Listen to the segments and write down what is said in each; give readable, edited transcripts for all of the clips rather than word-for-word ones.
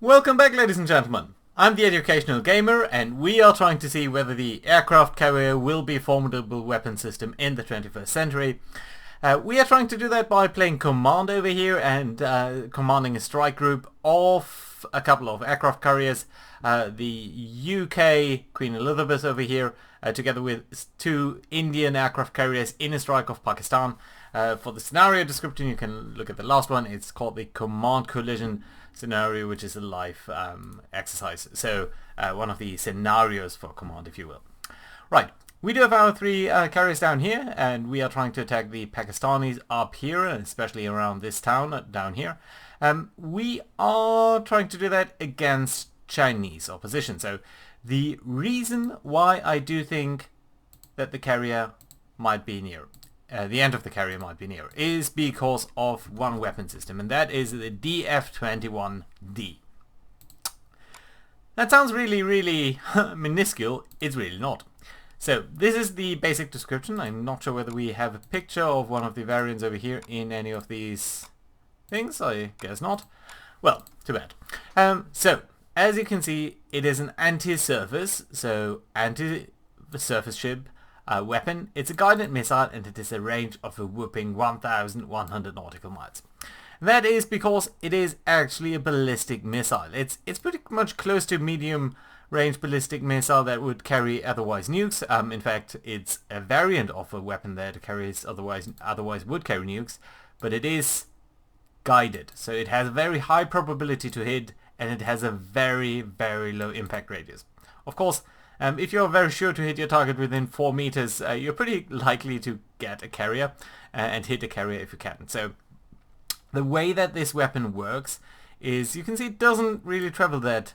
Welcome back, ladies and gentlemen. I'm the Educational Gamer, and we are trying to see whether the aircraft carrier will be a formidable weapon system in the 21st century. We are trying to do that by playing Command over here and commanding a strike group of a couple of aircraft carriers. The UK Queen Elizabeth over here, together with two Indian aircraft carriers in a strike of Pakistan. For the scenario description, you can look at the last one. It's called the Command Collision scenario, which is a live exercise. So one of the scenarios for Command, if you will. Right, we do have our three carriers down here, and we are trying to attack the Pakistanis up here, especially around this town down here. We are trying to do that against Chinese opposition. So the reason why I do think that the carrier might be near, the end of the carrier might be near, is because of one weapon system, and that is the DF-21D. That sounds really minuscule. It's really not. So this is the basic description. I'm not sure whether we have a picture of one of the variants over here in any of these things. I guess not. Well, too bad. So as you can see, it is an anti-surface, so anti-surface ship weapon. It's a guided missile, and it is a range of a whopping 1,100 nautical miles. That is because it is actually a ballistic missile. It's pretty much close to medium range ballistic missile that would carry otherwise nukes. In fact, it's a variant of a weapon that carries otherwise would carry nukes, but it is guided, so it has a very high probability to hit, and it has a very low impact radius. Of course, if you're very sure to hit your target within 4 meters, you're pretty likely to get a carrier and hit a carrier if you can. So the way that this weapon works is, you can see it doesn't really travel that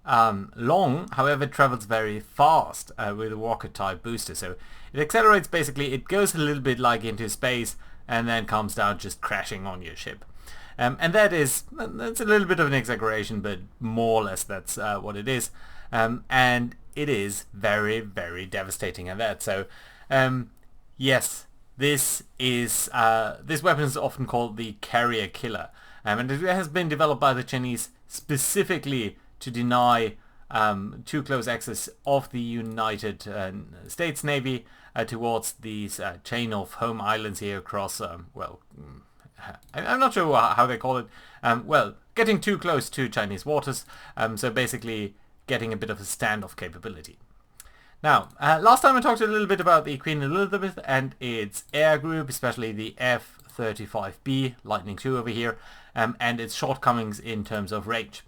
long. However, it travels very fast with a rocket type booster. So it accelerates, basically it goes a little bit like into space and then comes down just crashing on your ship. And that's a little bit of an exaggeration, but more or less that's what it is. And it is very devastating at that. So yes, this weapon is often called the carrier killer, and it has been developed by the Chinese specifically to deny too close access of the United States Navy towards these chain of home islands here across, well, I'm not sure how they call it, well, getting too close to Chinese waters, so basically getting a bit of a standoff capability. Now, last time I talked a little bit about the Queen Elizabeth and its air group, especially the F-35B Lightning II over here, and its shortcomings in terms of range.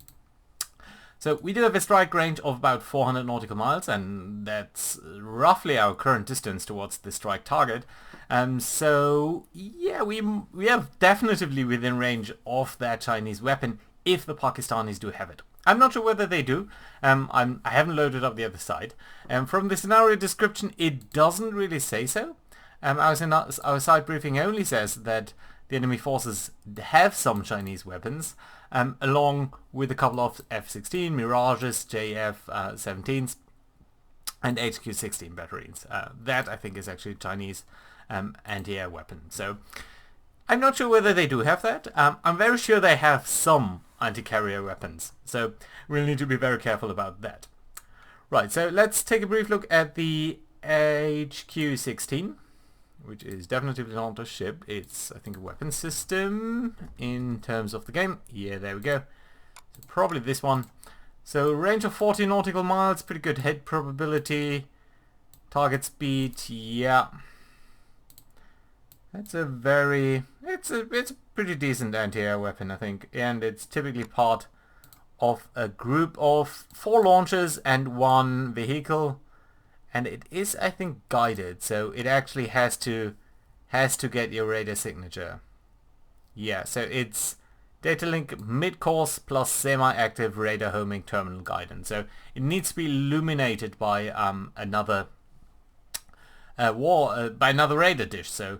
So we do have a strike range of about 400 nautical miles, and that's roughly our current distance towards the strike target. So yeah, we are definitively within range of that Chinese weapon if the Pakistanis do have it. I'm not sure whether they do. I haven't loaded up the other side. From the scenario description, it doesn't really say so. Our side briefing only says that the enemy forces have some Chinese weapons, along with a couple of F-16, Mirages, JF-17s, and HQ-16 batteries. That, I think, is actually Chinese anti-air weapon. So I'm not sure whether they do have that. I'm very sure they have some anti-carrier weapons. So we'll need to be very careful about that. Right, so let's take a brief look at the HQ-16, which is definitely not a ship. It's, I think, a weapon system in terms of the game. Yeah, there we go. So probably this one. So range of 40 nautical miles, pretty good hit probability. Target speed, yeah. That's a very... It's a pretty decent anti-air weapon, I think. And it's typically part of a group of 4 launchers and 1 vehicle. And it is, I think, guided, so it actually has to get your radar signature. Yeah, so it's data link mid-course plus semi-active radar homing terminal guidance. So it needs to be illuminated by another radar dish. So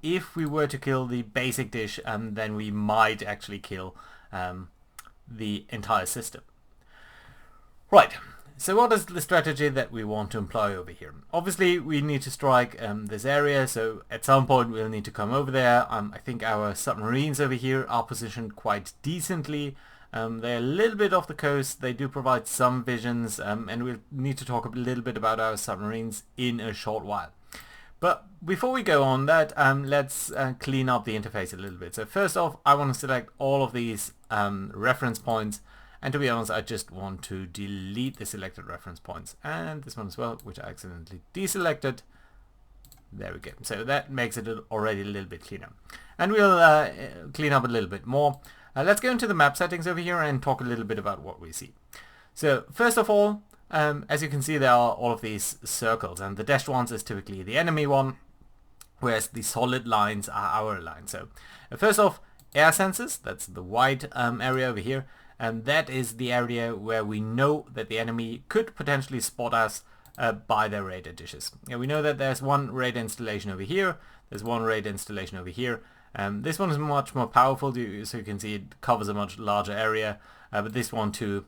if we were to kill the basic dish, then we might actually kill the entire system. Right. So what is the strategy that we want to employ over here? Obviously, we need to strike this area, so at some point we'll need to come over there. I think our submarines over here are positioned quite decently They're a little bit off the coast. They do provide some visions, and we'll need to talk a little bit about our submarines in a short while. But before we go on that, let's clean up the interface a little bit. So first off, I want to select all of these reference points, and to be honest, I just want to delete the selected reference points, and this one as well, which I accidentally deselected. There we go. So that makes it already a little bit cleaner. And we'll clean up a little bit more. Let's go into the map settings over here and talk a little bit about what we see. So first of all, as you can see, there are all of these circles, and the dashed ones is typically the enemy one, whereas the solid lines are our line. So first off, air sensors, that's the white area over here, and that is the area where we know that the enemy could potentially spot us by their radar dishes. Yeah, we know that there's one radar installation over here, there's one radar installation over here. This one is much more powerful, so you can see it covers a much larger area, but this one too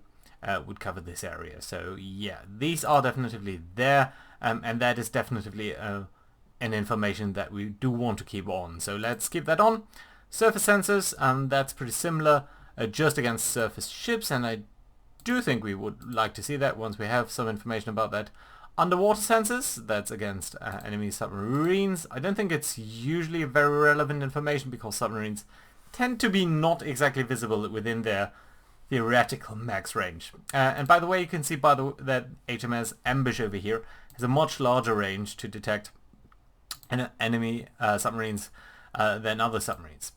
would cover this area. So yeah, these are definitely there, and that is definitely an information that we do want to keep on. So let's keep that on. Surface sensors, that's pretty similar, just against surface ships, and I do think we would like to see that once we have some information about that. Underwater sensors, that's against enemy submarines. I don't think it's usually very relevant information because submarines tend to be not exactly visible within their theoretical max range. And by the way, you can see that HMS Ambush over here has a much larger range to detect enemy submarines than other submarines.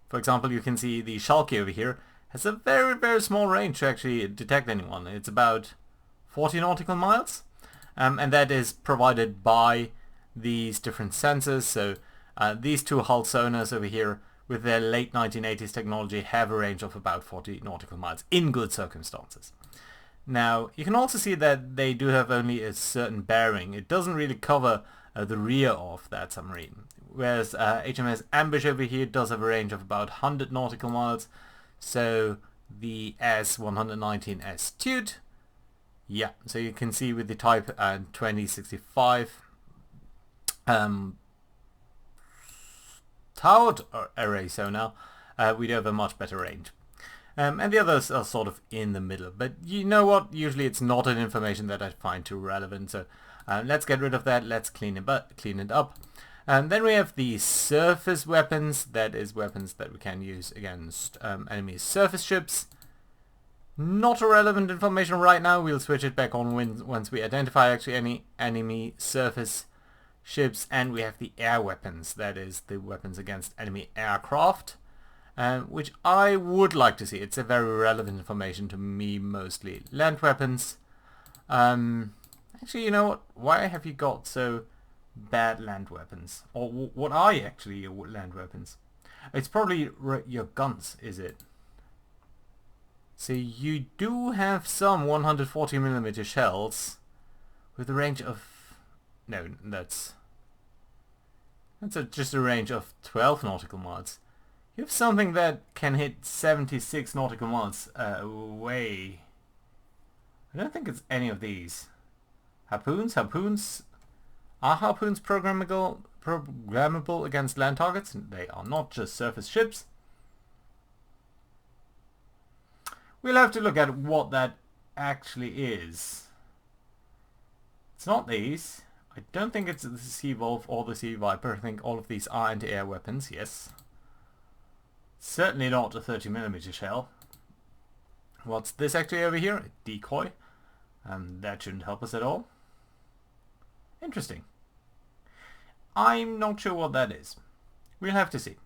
For example, you can see the Schalke over here has a very, very small range to actually detect anyone. It's about 40 nautical miles. And that is provided by these different sensors. So these two hull sonars over here with their late 1980s technology have a range of about 40 nautical miles in good circumstances. Now you can also see that they do have only a certain bearing. It doesn't really cover the rear of that submarine. Whereas HMS Ambush over here does have a range of about 100 nautical miles. So the S-119 Astute, yeah, so you can see with the Type 2065 towered array sonar, we do have a much better range. And the others are sort of in the middle. But you know what? Usually it's not an information that I find too relevant. So let's get rid of that. Let's clean it up. And then we have the surface weapons. That is weapons that we can use against enemy surface ships. Not a relevant information right now. We'll switch it back on once we identify actually any enemy surface ships. And we have the air weapons. That is the weapons against enemy aircraft, which I would like to see. It's a very relevant information to me mostly. Land weapons. Actually, you know what? Why have you got so bad land weapons? Or what are actually your land weapons? It's probably your guns, is it? So you do have some 140mm shells with a range of... No, that's just a range of 12 nautical miles. You have something that can hit 76 nautical miles away. I don't think it's any of these. Harpoons? Are harpoons programmable against land targets? They are not just surface ships. We'll have to look at what that actually is. It's not these. I don't think it's the Sea Wolf or the Sea Viper. I think all of these are anti-air weapons, yes. Certainly not a 30mm shell. What's this actually over here? A decoy. That shouldn't help us at all. Interesting. I'm not sure what that is. We'll have to see.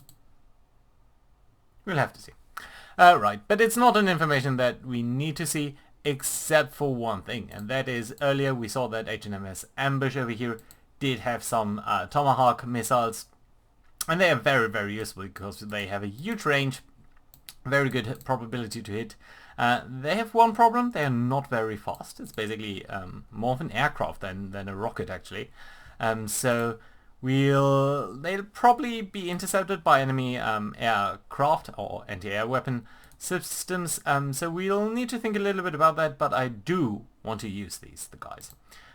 Right, but it's not an information that we need to see except for one thing, and that is earlier we saw that HMS Ambush over here did have some Tomahawk missiles, and they are very, very useful because they have a huge range, very good probability to hit. They have one problem: they are not very fast. It's basically more of an aircraft than a rocket actually. So they'll probably be intercepted by enemy aircraft or anti-air weapon systems. So we'll need to think a little bit about that, but I do want to use the guys.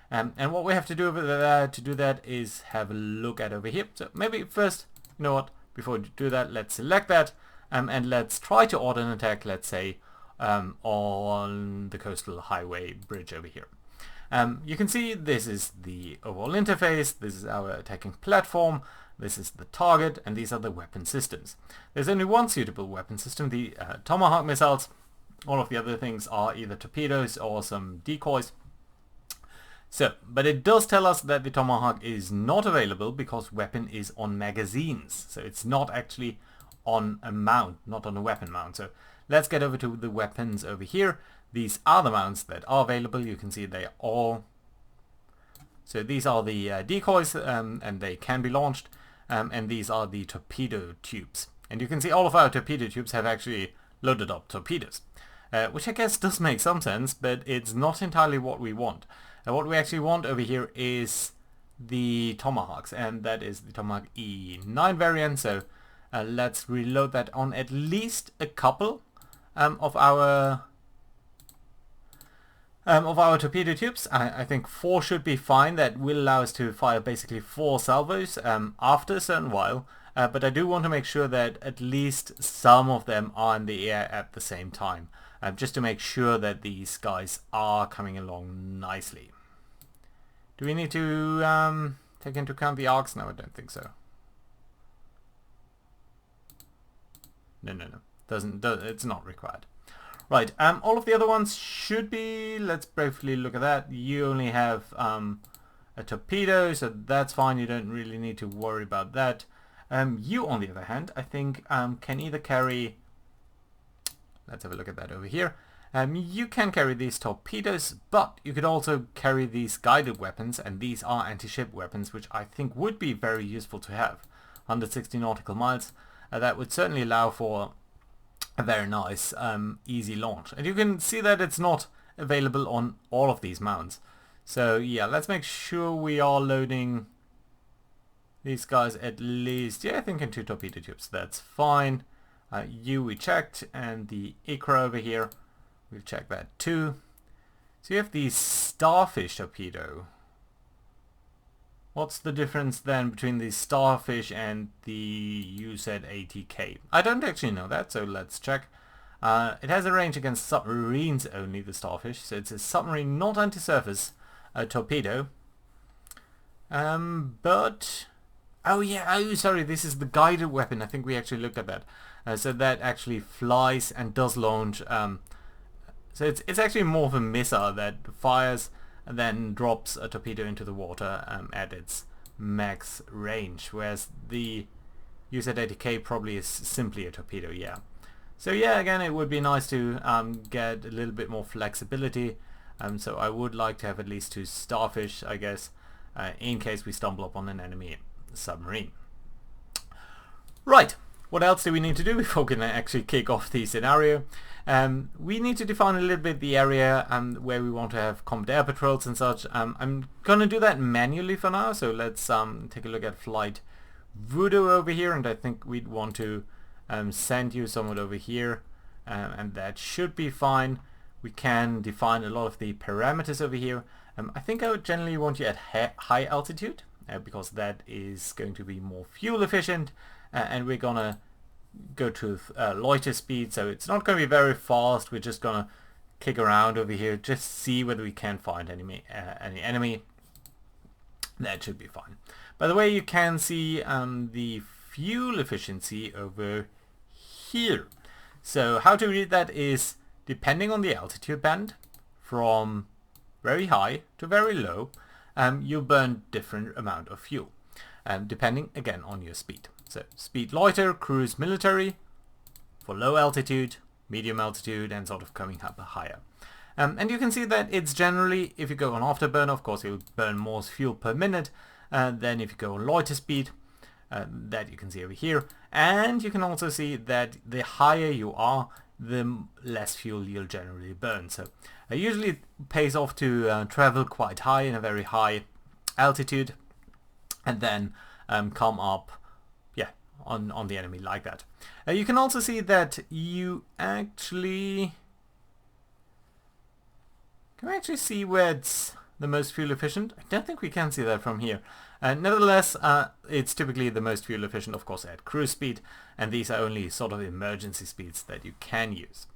And what we have to do over there to do that is have a look at over here. So maybe first, you know what, before we do that, let's select that and let's try to order an attack, let's say, on the coastal highway bridge over here. You can see this is the overall interface, this is our attacking platform, this is the target, and these are the weapon systems. There's only one suitable weapon system, the Tomahawk missiles. All of the other things are either torpedoes or some decoys. So, but it does tell us that the Tomahawk is not available because weapon is on magazines. So it's not actually on a mount, not on a weapon mount. So let's get over to the weapons over here. These are the mounts that are available. You can see they are all. So these are the decoys and they can be launched. And these are the torpedo tubes. And you can see all of our torpedo tubes have actually loaded up torpedoes. Which I guess does make some sense, but it's not entirely what we want. What we actually want over here is the Tomahawks, and that is the Tomahawk E9 variant. So let's reload that on at least a couple of our torpedo tubes. I think 4 should be fine. That will allow us to fire basically 4 salvos after a certain while. But I do want to make sure that at least some of them are in the air at the same time. Just to make sure that these guys are coming along nicely. Do we need to take into account the arcs? No, I don't think so. No. It's not required. Right, all of the other ones should be, let's briefly look at that. You only have a torpedo, so that's fine. You don't really need to worry about that. You, on the other hand, I think can either carry... Let's have a look at that over here. You can carry these torpedoes, but you could also carry these guided weapons, and these are anti-ship weapons, which I think would be very useful to have. 160 nautical miles. That would certainly allow for a very nice, easy launch. And you can see that it's not available on all of these mounts. So yeah, let's make sure we are loading these guys at least, yeah, I think in 2 torpedo tubes. That's fine. You we checked, and the Ikra over here, we'll check that too. So you have the Starfish torpedo. What's the difference then between the Starfish and the UZ-80K? I don't actually know that, so let's check. It has a range against submarines only, the Starfish, so it's a submarine, not anti-surface torpedo. But... Oh yeah, oh sorry, this is the guided weapon. I think we actually looked at that. So that actually flies and does launch. So it's actually more of a missile that fires and then drops a torpedo into the water at its max range, whereas the UZ-80K probably is simply a torpedo, yeah. So yeah, again, it would be nice to get a little bit more flexibility. So I would like to have at least 2 Starfish, I guess, in case we stumble upon an enemy submarine. Right, what else do we need to do before we can actually kick off the scenario? We need to define a little bit the area where we want to have combat air patrols and such. I'm gonna do that manually for now, so let's take a look at flight Voodoo over here, and I think we'd want to send you somewhere over here, and that should be fine. We can define a lot of the parameters over here. I think I would generally want you at high altitude, because that is going to be more fuel efficient, and we're gonna go to loiter speed, so it's not going to be very fast. We're just gonna kick around over here, just see whether we can find any enemy. That should be fine. By the way, you can see the fuel efficiency over here. So how to read that is, depending on the altitude band, from very high to very low, you burn different amount of fuel, depending again on your speed. So speed loiter, cruise military, for low altitude, medium altitude, and sort of coming up higher. And you can see that it's generally, if you go on afterburner, of course you'll burn more fuel per minute than if you go on loiter speed. That you can see over here. And you can also see that the higher you are, the less fuel you'll generally burn. So usually it pays off to travel quite high in a very high altitude, and then come up on the enemy like that. You can also see that you actually can we actually see where it's the most fuel efficient. I don't think we can see that from here. Nevertheless, it's typically the most fuel efficient, of course, at cruise speed, and these are only sort of emergency speeds that you can use.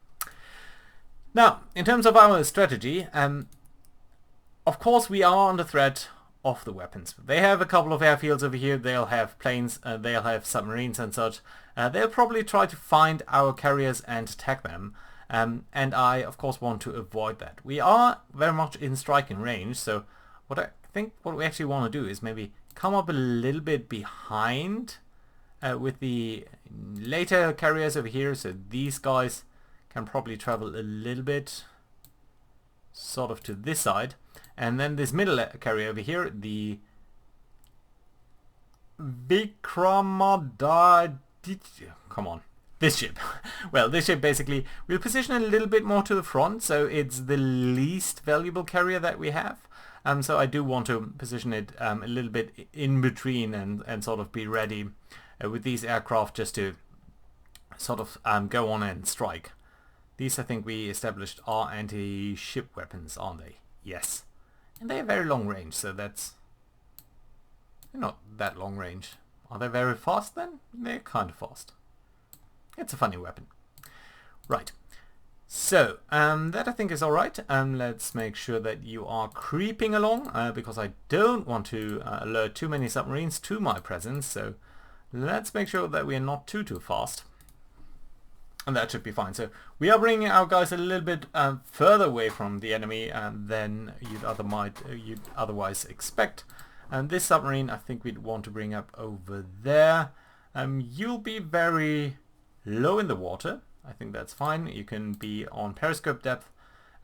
Now, in terms of our strategy, of course we are under threat of the weapons. They have a couple of airfields over here, they'll have planes, they'll have submarines and such. They'll probably try to find our carriers and attack them. And I, of course, want to avoid that. We are very much in striking range, so what we actually want to do is maybe come up a little bit behind with the later carriers over here, so these guys can probably travel a little bit sort of to this side, and then this middle carrier over here, the Vikramaditya, come on, this ship. Well, this ship basically will position a little bit more to the front, so it's the least valuable carrier that we have. So I do want to position it a little bit in between and sort of be ready with these aircraft just to sort of go on and strike. These, I think we established, are anti-ship weapons, aren't they? Yes. And they have very long range, so they're not that long range. Are they very fast then? They're kind of fast. It's a funny weapon. Right. So, that I think is alright. Let's make sure that you are creeping along, because I don't want to alert too many submarines to my presence, so let's make sure that we are not too fast. And that should be fine. So we are bringing our guys a little bit further away from the enemy than you'd otherwise expect. And this submarine, I think we'd want to bring up over there. You'll be very low in the water. I think that's fine. You can be on periscope depth.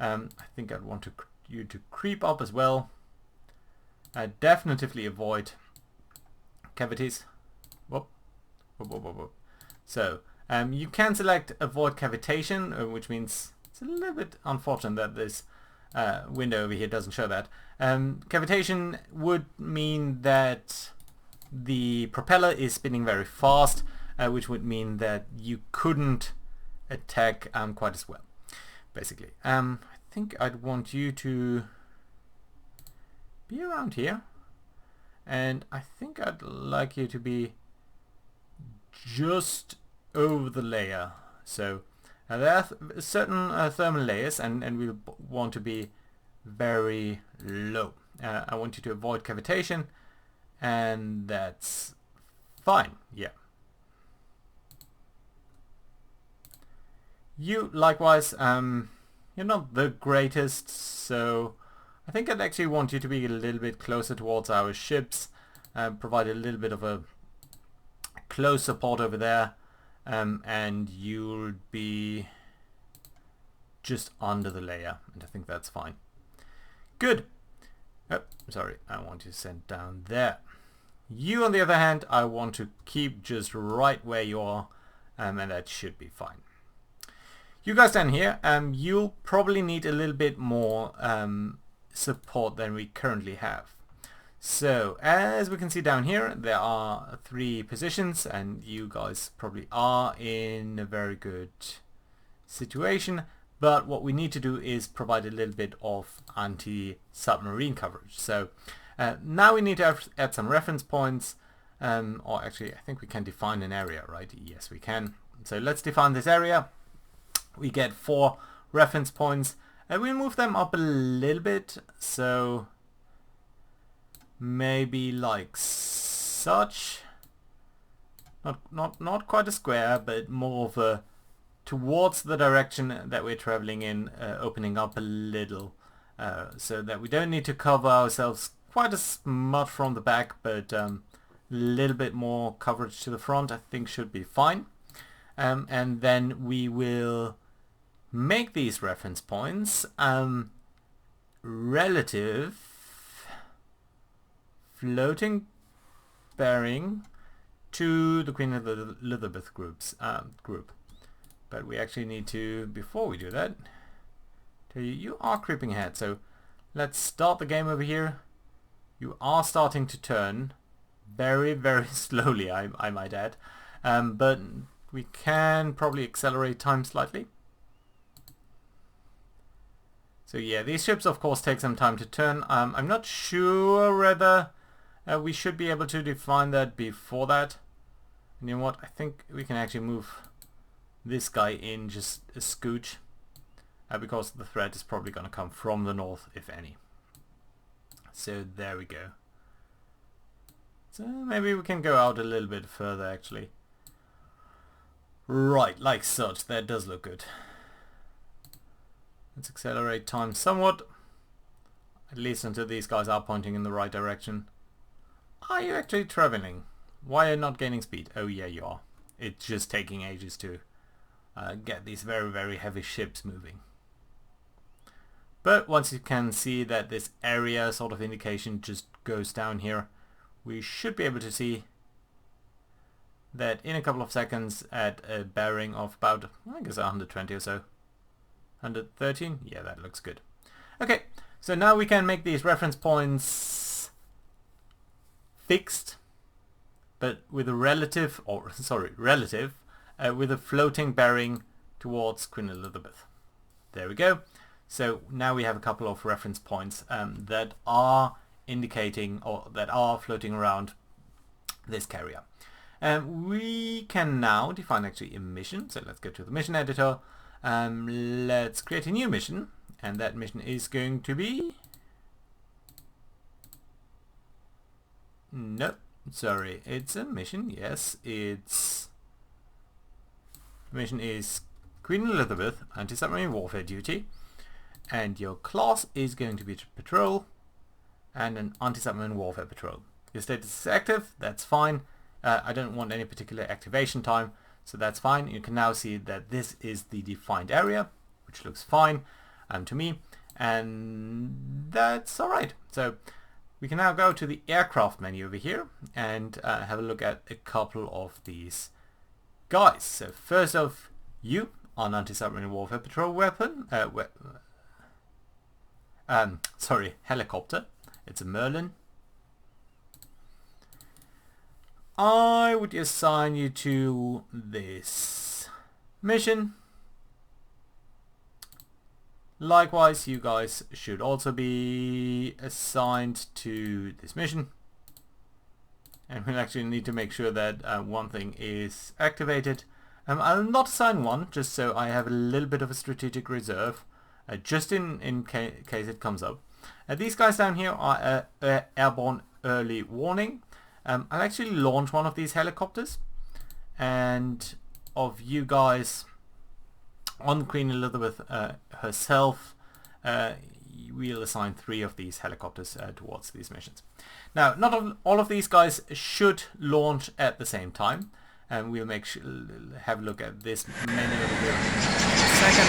I think I'd want you to creep up as well. Definitely avoid cavities. Whoop. Whoop, whoop, whoop, whoop. So you can select avoid cavitation, which means it's a little bit unfortunate that this window over here doesn't show that. Cavitation would mean that the propeller is spinning very fast, which would mean that you couldn't attack quite as well, basically. I think I'd want you to be around here, and I think I'd like you to be just over the layer. So there are certain thermal layers, and we want to be very low. I want you to avoid cavitation, and that's fine. Yeah. You likewise, you're not the greatest, so I think I'd actually want you to be a little bit closer towards our ships, provide a little bit of a close support over there, and you'll be just under the layer, and I think that's fine. Good. Oh, sorry, I want you to send down there. You, on the other hand, I want to keep just right where you are, and that should be fine. You guys down here, you'll probably need a little bit more support than we currently have. So, as we can see down here, there are 3 positions, and you guys probably are in a very good situation, but what we need to do is provide a little bit of anti-submarine coverage. So, now we need to add some reference points, or actually I think we can define an area, right? Yes, we can. So let's define this area. We get 4 reference points, and we move them up a little bit, so maybe like such. Not quite a square, but more of a towards the direction that we're traveling in, opening up a little, so that we don't need to cover ourselves quite as much from the back, but a little bit more coverage to the front I think should be fine. And then we will make these reference points relative floating bearing to the Queen Elizabeth group. But we actually need to, before we do that, tell you are creeping ahead. So let's start the game over here. You are starting to turn very, very slowly, I might add. But we can probably accelerate time slightly. So yeah, these ships of course take some time to turn. I'm not sure whether we should be able to define that before that. And you know what, I think we can actually move this guy in just a scooch. because the threat is probably going to come from the north, if any. So there we go. So maybe we can go out a little bit further actually. Right, like such. That does look good. Let's accelerate time somewhat. At least until these guys are pointing in the right direction. Are you actually traveling? Why are you not gaining speed? Oh yeah, you are. It's just taking ages to get these very, very heavy ships moving. But once you can see that this area sort of indication just goes down here, we should be able to see that in a couple of seconds at a bearing of about, I guess 120 or so. 113? Yeah, that looks good. Okay, so now we can make these reference points fixed, but with a relative, with a floating bearing towards Queen Elizabeth. There we go. So now we have a couple of reference points that are indicating or that are floating around this carrier. We can now define actually a mission. So let's go to the mission editor. Let's create a new mission, and that mission is going to be... Nope, sorry, it's a mission. Yes, it's... The mission is Queen Elizabeth Anti-Submarine Warfare Duty, and your class is going to be patrol and an anti-submarine warfare patrol. Your status is active, that's fine. I don't want any particular activation time, so that's fine. You can now see that this is the defined area, which looks fine to me, and that's alright. So we can now go to the aircraft menu over here and have a look at a couple of these guys. So first off, you on anti-submarine warfare patrol weapon, helicopter. It's a Merlin. I would assign you to this mission. Likewise, you guys should also be assigned to this mission. And we'll actually need to make sure that one thing is activated. I'll not assign one, just so I have a little bit of a strategic reserve, just in case it comes up. These guys down here are airborne early warning. I'll actually launch one of these helicopters, and of you guys on Queen Elizabeth herself, we'll assign 3 of these helicopters towards these missions. Now, not all of these guys should launch at the same time, and we'll have a look at this menu over here in a second.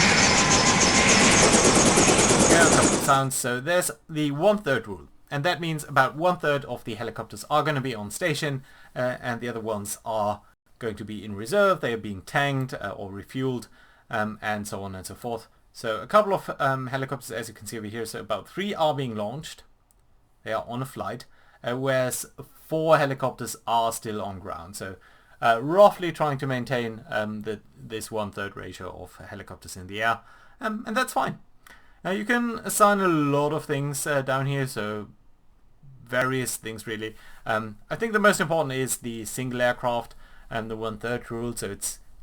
Yeah, a couple of sounds. So there's the 1/3 rule. And that means about 1/3 of the helicopters are going to be on station, and the other ones are going to be in reserve. They are being tanked or refueled, and so on and so forth. So a couple of helicopters, as you can see over here, so about 3 are being launched. They are on a flight, whereas 4 helicopters are still on ground. So roughly trying to maintain this 1/3 ratio of helicopters in the air, and that's fine. Now you can assign a lot of things down here, so various things really. I think the most important is the single aircraft and the 1/3 rule. So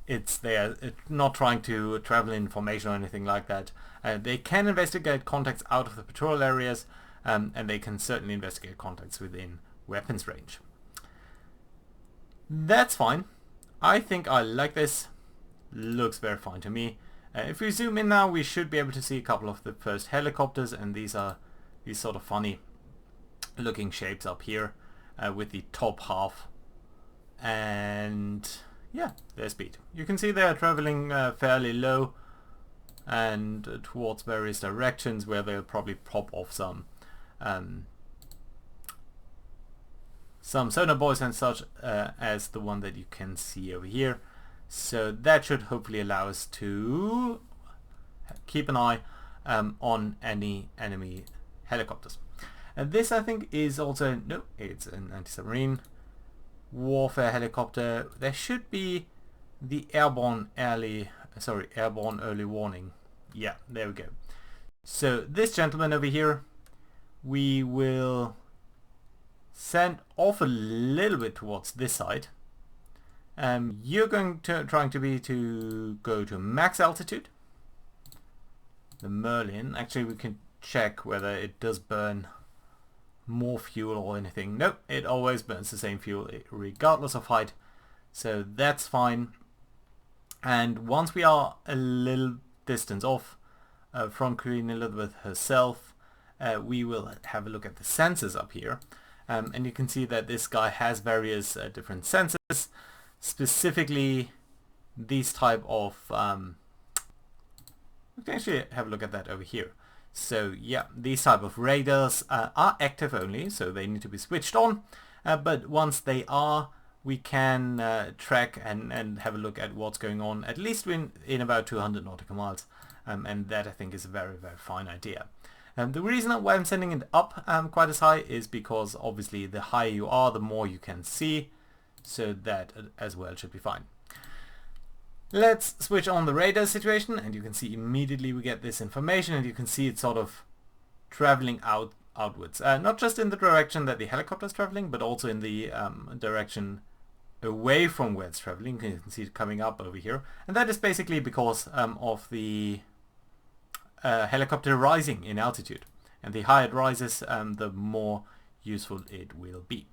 it's there. It's not trying to travel in formation or anything like that. They can investigate contacts out of the patrol areas, and they can certainly investigate contacts within weapons range. That's fine. I think I like this. Looks very fine to me. If we zoom in now, we should be able to see a couple of the first helicopters, and these are these sort of funny looking shapes up here with the top half, and yeah, their speed. You can see they are traveling fairly low and towards various directions, where they'll probably pop off some sonar buoys and such, as the one that you can see over here. So that should hopefully allow us to keep an eye on any enemy helicopters. And this, I think, is also... No, it's an anti-submarine warfare helicopter. There should be the airborne early warning. Yeah, there we go. So this gentleman over here, we will send off a little bit towards this side. You're going to go to max altitude, the Merlin. Actually, we can check whether it does burn more fuel or anything. Nope, it always burns the same fuel regardless of height, so that's fine. And once we are a little distance off from Queen Elizabeth herself, we will have a look at the sensors up here, and you can see that this guy has various different sensors, specifically these type of we can actually have a look at that over here. So yeah, these type of radars are active only, so they need to be switched on, but once they are, we can track and have a look at what's going on, at least in about 200 nautical miles, and that I think is a very, very fine idea. The reason why I'm sending it up quite as high is because obviously the higher you are, the more you can see, so that as well should be fine. Let's switch on the radar situation, and you can see immediately we get this information, and you can see it sort of traveling outwards. Not just in the direction that the helicopter is traveling, but also in the direction away from where it's traveling. You can see it coming up over here, and that is basically because of the helicopter rising in altitude, and the higher it rises, the more useful it will be.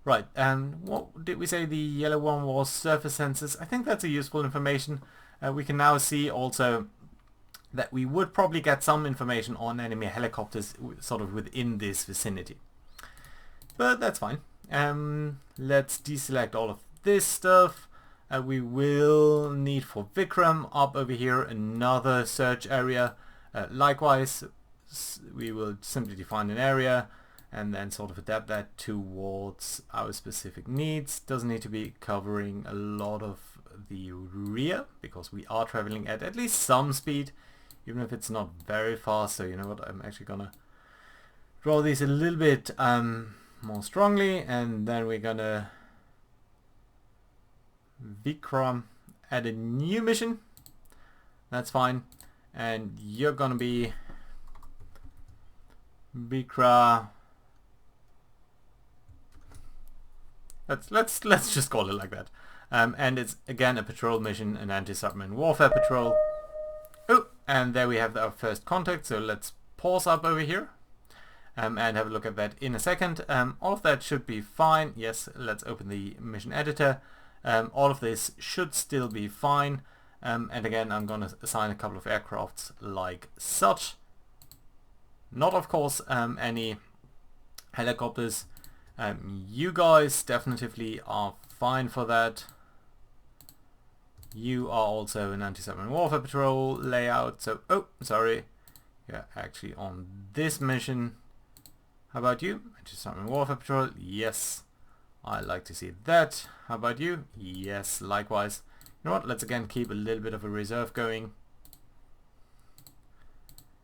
Right, and what did we say the yellow one was? Surface sensors. I think that's a useful information. We can now see also that we would probably get some information on enemy helicopters sort of within this vicinity. But that's fine. Let's deselect all of this stuff. We will need for Vikram up over here another search area. Likewise, we will simply define an area and then sort of adapt that towards our specific needs. Doesn't need to be covering a lot of the rear, because we are traveling at least some speed, even if it's not very fast. So you know what, I'm actually gonna draw these a little bit more strongly, and then we're gonna Vikram add a new mission. That's fine, and you're gonna be Vikram. Let's just call it like that. And it's again a patrol mission, an anti-submarine warfare patrol. Oh, and there we have our first contact. So let's pause up over here and have a look at that in a second. All of that should be fine. Yes, let's open the mission editor. All of this should still be fine. And again, I'm going to assign a couple of aircrafts like such. Not, of course, any helicopters. You guys definitely are fine for that. You are also an anti-submarine warfare patrol layout. So, oh, sorry. You're actually on this mission. How about you? Anti-submarine warfare patrol. Yes. I like to see that. How about you? Yes, likewise. You know what? Let's again keep a little bit of a reserve going.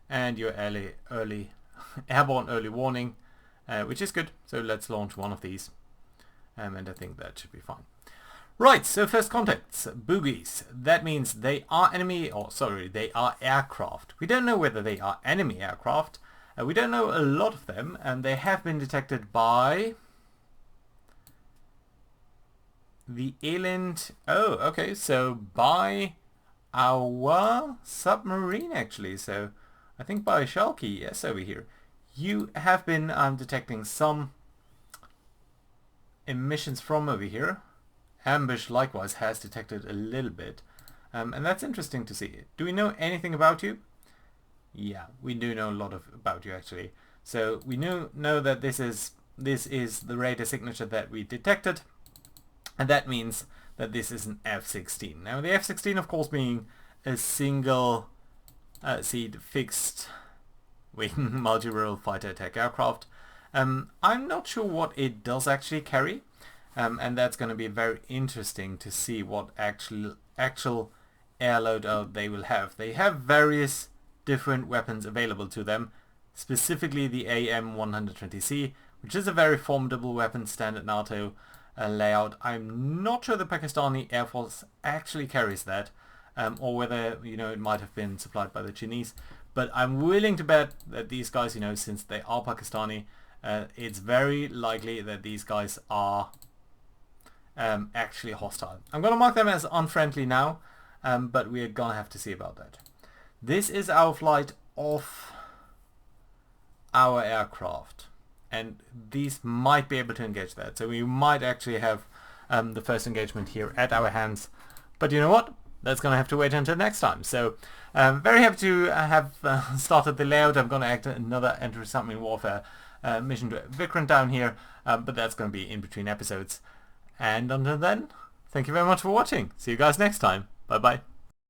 And your early airborne early warning, which is good. So let's launch one of these, and I think that should be fine. Right, so first contacts, boogies. That means they are enemy, or sorry, they are aircraft. We don't know whether they are enemy aircraft. We don't know a lot of them, and they have been detected by the Eland. Oh, okay, so by our submarine actually. So I think by Shalky, yes, over here. You have been detecting some emissions from over here. Ambush likewise has detected a little bit. And that's interesting to see. Do we know anything about you? Yeah, we do know a lot about you actually. So we know that this is the radar signature that we detected. And that means that this is an F-16. Now the F-16 of course being a single seat fixed wing multi-role fighter attack aircraft. I'm not sure what it does actually carry, and that's going to be very interesting to see what actual air loadout they will have. They have various different weapons available to them, specifically the AM-120C, which is a very formidable weapon, standard NATO layout. I'm not sure the Pakistani Air Force actually carries that, or whether it might have been supplied by the Chinese. But I'm willing to bet that these guys, since they are Pakistani, it's very likely that these guys are actually hostile. I'm going to mark them as unfriendly now, but we're going to have to see about that. This is our flight of our aircraft, and these might be able to engage that. So we might actually have the first engagement here at our hands. But you know what? That's going to have to wait until next time. So very happy to have started the layout. I'm going to act another anti-submarine warfare mission to Vikrant down here, but that's going to be in between episodes. And until then, thank you very much for watching. See you guys next time. Bye bye.